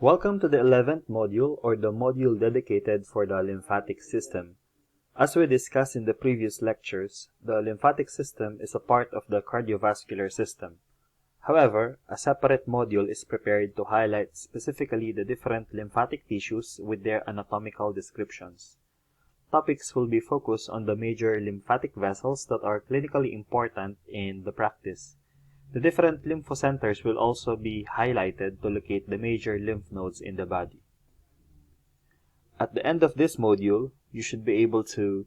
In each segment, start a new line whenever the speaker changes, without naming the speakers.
Welcome to the 11th module, or the module dedicated for the lymphatic system. As we discussed in the previous lectures, the lymphatic system is a part of the cardiovascular system. However, a separate module is prepared to highlight specifically the different lymphatic tissues with their anatomical descriptions. Topics will be focused on the major lymphatic vessels that are clinically important in the practice. The different lymphocenters will also be highlighted to locate the major lymph nodes in the body. At the end of this module, you should be able to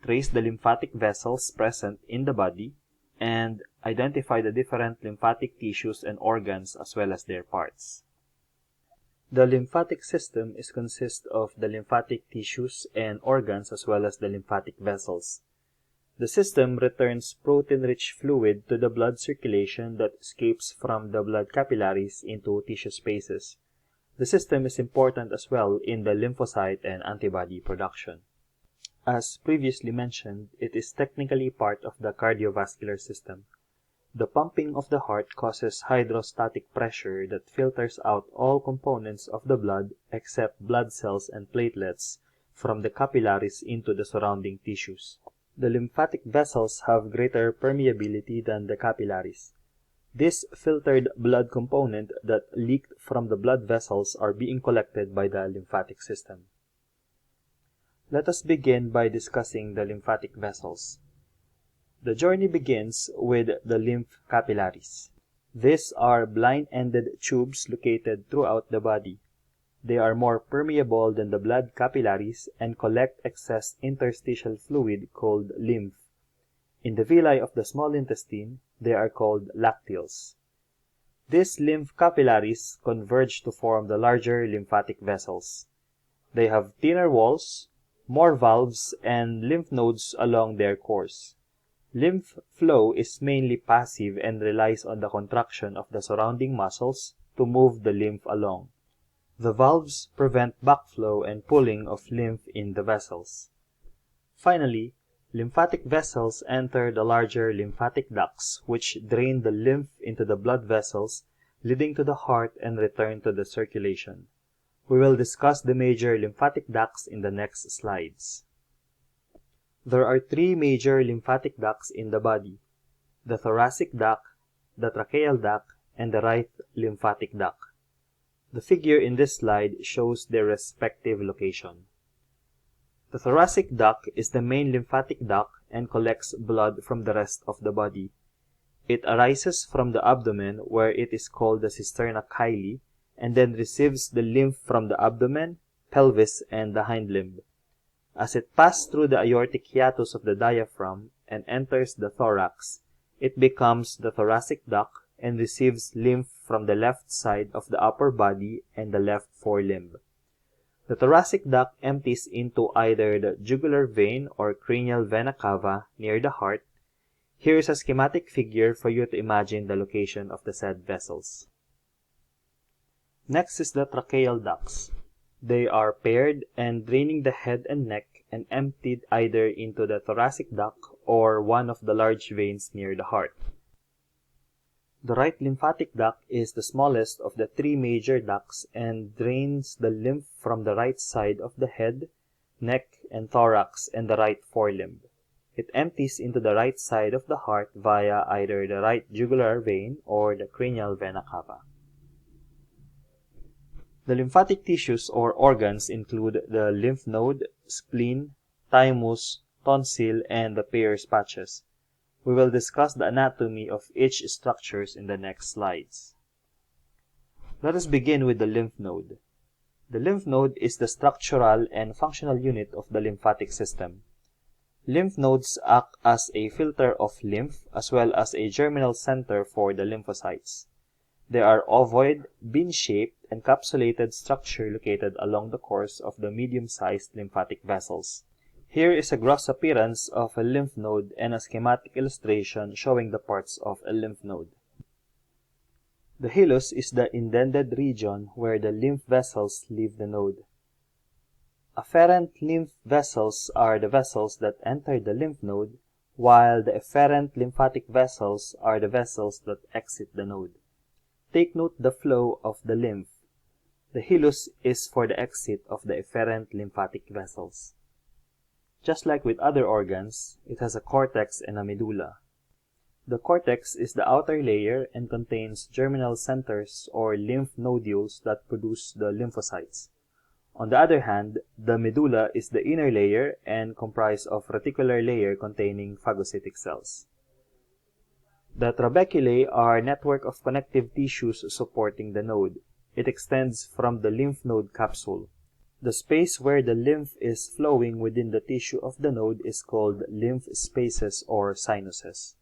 trace the lymphatic vessels present in the body and identify the different lymphatic tissues and organs as well as their parts. The lymphatic system consists of the lymphatic tissues and organs as well as the lymphatic vessels. The system returns protein-rich fluid to the blood circulation that escapes from the blood capillaries into tissue spaces. The system is important as well in the lymphocyte and antibody production. As previously mentioned, it is technically part of the cardiovascular system. The pumping of the heart causes hydrostatic pressure that filters out all components of the blood except blood cells and platelets from the capillaries into the surrounding tissues. The lymphatic vessels have greater permeability than the capillaries. This filtered blood component that leaked from the blood vessels are being collected by the lymphatic system. Let us begin by discussing the lymphatic vessels. The journey begins with the lymph capillaries. These are blind-ended tubes located throughout the body. They are more permeable than the blood capillaries and collect excess interstitial fluid called lymph. In the villi of the small intestine, they are called lacteals. These lymph capillaries converge to form the larger lymphatic vessels. They have thinner walls, more valves, and lymph nodes along their course. Lymph flow is mainly passive and relies on the contraction of the surrounding muscles to move the lymph along. The valves prevent backflow and pooling of lymph in the vessels. Finally, lymphatic vessels enter the larger lymphatic ducts, which drain the lymph into the blood vessels, leading to the heart and return to the circulation. We will discuss the major lymphatic ducts in the next slides. There are three major lymphatic ducts in the body: the thoracic duct, the tracheal duct, and the right lymphatic duct. The figure in this slide shows their respective location. The thoracic duct is the main lymphatic duct and collects blood from the rest of the body. It arises from the abdomen, where it is called the cisterna chyli, and then receives the lymph from the abdomen, pelvis, and the hind limb. As it passes through the aortic hiatus of the diaphragm and enters the thorax, it becomes the thoracic duct and receives lymph from the left side of the upper body and the left forelimb. The thoracic duct empties into either the jugular vein or cranial vena cava near the heart. Here is a schematic figure for you to imagine the location of the said vessels. Next is the tracheal ducts. They are paired and draining the head and neck and emptied either into the thoracic duct or one of the large veins near the heart. The right lymphatic duct is the smallest of the three major ducts and drains the lymph from the right side of the head, neck, and thorax and the right forelimb. It empties into the right side of the heart via either the right jugular vein or the cranial vena cava. The lymphatic tissues or organs include the lymph node, spleen, thymus, tonsil, and the Peyer's patches. We will discuss the anatomy of each structures in the next slides. Let us begin with the lymph node. The lymph node is the structural and functional unit of the lymphatic system. Lymph nodes act as a filter of lymph as well as a germinal center for the lymphocytes. They are ovoid, bean-shaped, encapsulated structure located along the course of the medium-sized lymphatic vessels. Here is a gross appearance of a lymph node and a schematic illustration showing the parts of a lymph node. The hilus is the indented region where the lymph vessels leave the node. Afferent lymph vessels are the vessels that enter the lymph node, while the efferent lymphatic vessels are the vessels that exit the node. Take note the flow of the lymph. The hilus is for the exit of the efferent lymphatic vessels. Just like with other organs, it has a cortex and a medulla. The cortex is the outer layer and contains germinal centers or lymph nodules that produce the lymphocytes. On the other hand, the medulla is the inner layer and comprised of reticular layer containing phagocytic cells. The trabeculae are a network of connective tissues supporting the node. It extends from the lymph node capsule. The space where the lymph is flowing within the tissue of the node is called lymph spaces or sinuses.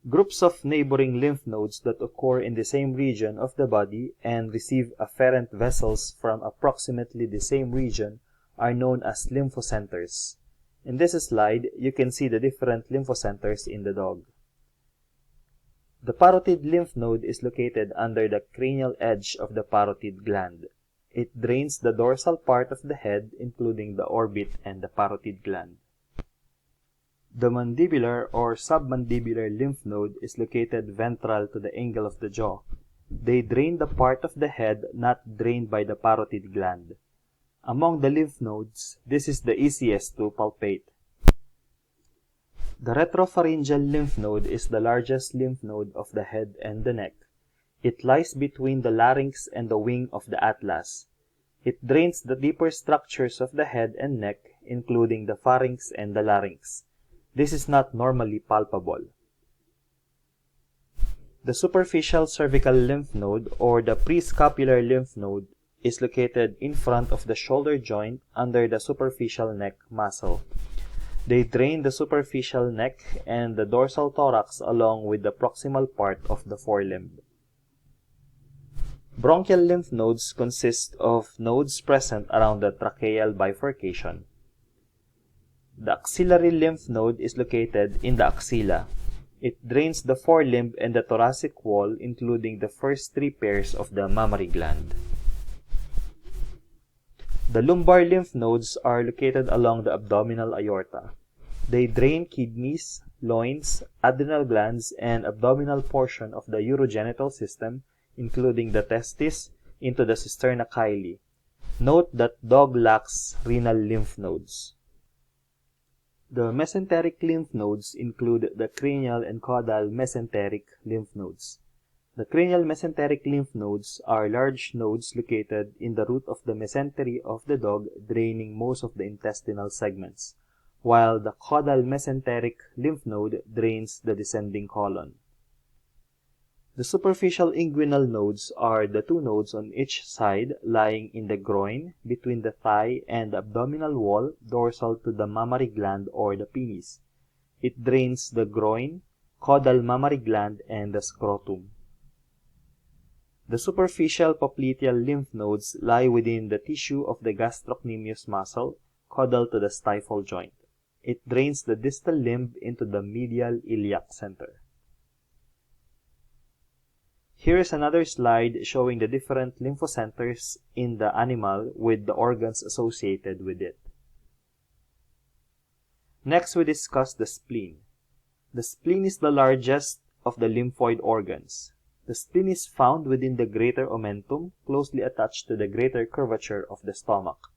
Groups of neighboring lymph nodes that occur in the same region of the body and receive afferent vessels from approximately the same region are known as lymphocenters. In this slide, you can see the different lymphocenters in the dog. The parotid lymph node is located under the cranial edge of the parotid gland. It drains the dorsal part of the head, including the orbit and the parotid gland. The mandibular or submandibular lymph node is located ventral to the angle of the jaw. They drain the part of the head not drained by the parotid gland. Among the lymph nodes, this is the easiest to palpate. The retropharyngeal lymph node is the largest lymph node of the head and the neck. It lies between the larynx and the wing of the atlas. It drains the deeper structures of the head and neck, including the pharynx and the larynx. This is not normally palpable. The superficial cervical lymph node or the prescapular lymph node is located in front of the shoulder joint under the superficial neck muscle. They drain the superficial neck and the dorsal thorax along with the proximal part of the forelimb. Bronchial lymph nodes consist of nodes present around the tracheal bifurcation. The axillary lymph node is located in the axilla. It drains the forelimb and the thoracic wall, including the first three pairs of the mammary gland. The lumbar lymph nodes are located along the abdominal aorta. They drain kidneys, loins, adrenal glands, and abdominal portion of the urogenital system, including the testes, into the cisterna chyli. Note that dog lacks renal lymph nodes. The mesenteric lymph nodes include the cranial and caudal mesenteric lymph nodes. The cranial mesenteric lymph nodes are large nodes located in the root of the mesentery of the dog, draining most of the intestinal segments, while the caudal mesenteric lymph node drains the descending colon. The superficial inguinal nodes are the two nodes on each side lying in the groin, between the thigh and the abdominal wall, dorsal to the mammary gland or the penis. It drains the groin, caudal mammary gland, and the scrotum. The superficial popliteal lymph nodes lie within the tissue of the gastrocnemius muscle, caudal to the stifle joint. It drains the distal limb into the medial iliac center. Here is another slide showing the different lymphocenters in the animal with the organs associated with it. Next, we discuss the spleen. The spleen is the largest of the lymphoid organs. The spleen is found within the greater omentum, closely attached to the greater curvature of the stomach.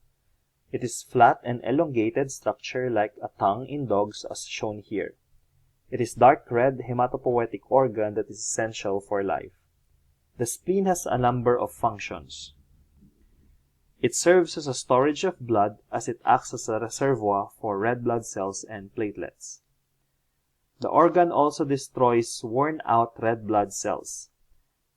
It is flat and elongated structure like a tongue in dogs as shown here. It is dark red hematopoietic organ that is essential for life. The spleen has a number of functions. It serves as a storage of blood as it acts as a reservoir for red blood cells and platelets. The organ also destroys worn-out red blood cells.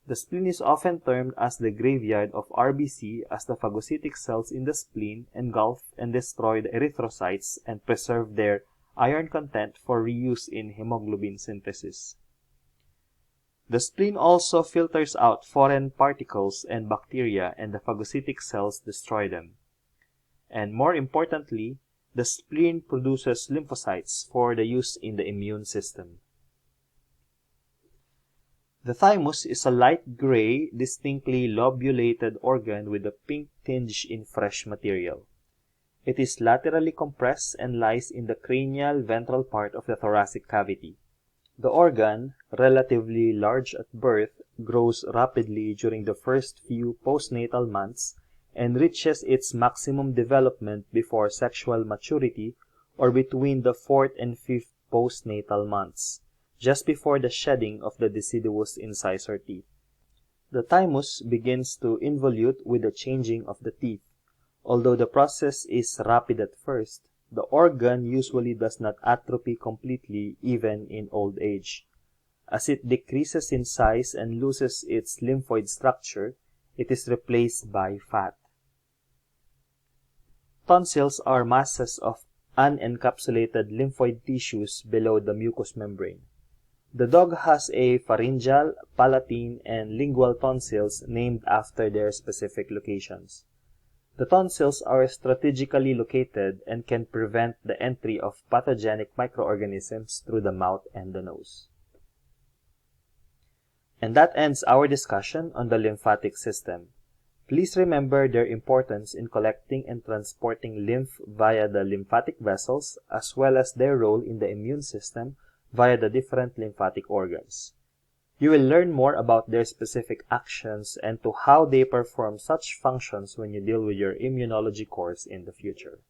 The spleen is often termed as the graveyard of RBC as the phagocytic cells in the spleen engulf and destroy the erythrocytes and preserve their iron content for reuse in hemoglobin synthesis. The spleen also filters out foreign particles and bacteria, and the phagocytic cells destroy them. And more importantly, the spleen produces lymphocytes for the use in the immune system. The thymus is a light gray, distinctly lobulated organ with a pink tinge in fresh material. It is laterally compressed and lies in the cranial ventral part of the thoracic cavity. The organ, relatively large at birth, grows rapidly during the first few postnatal months and reaches its maximum development before sexual maturity or between the 4th and 5th postnatal months, just before the shedding of the deciduous incisor teeth. The thymus begins to involute with the changing of the teeth. Although the process is rapid at first, the organ usually does not atrophy completely even in old age. As it decreases in size and loses its lymphoid structure, it is replaced by fat. Tonsils are masses of unencapsulated lymphoid tissues below the mucous membrane. The dog has a pharyngeal, palatine, and lingual tonsils named after their specific locations. The tonsils are strategically located and can prevent the entry of pathogenic microorganisms through the mouth and the nose. And that ends our discussion on the lymphatic system. Please remember their importance in collecting and transporting lymph via the lymphatic vessels, as well as their role in the immune system via the different lymphatic organs. You will learn more about their specific actions and to how they perform such functions when you deal with your immunology course in the future.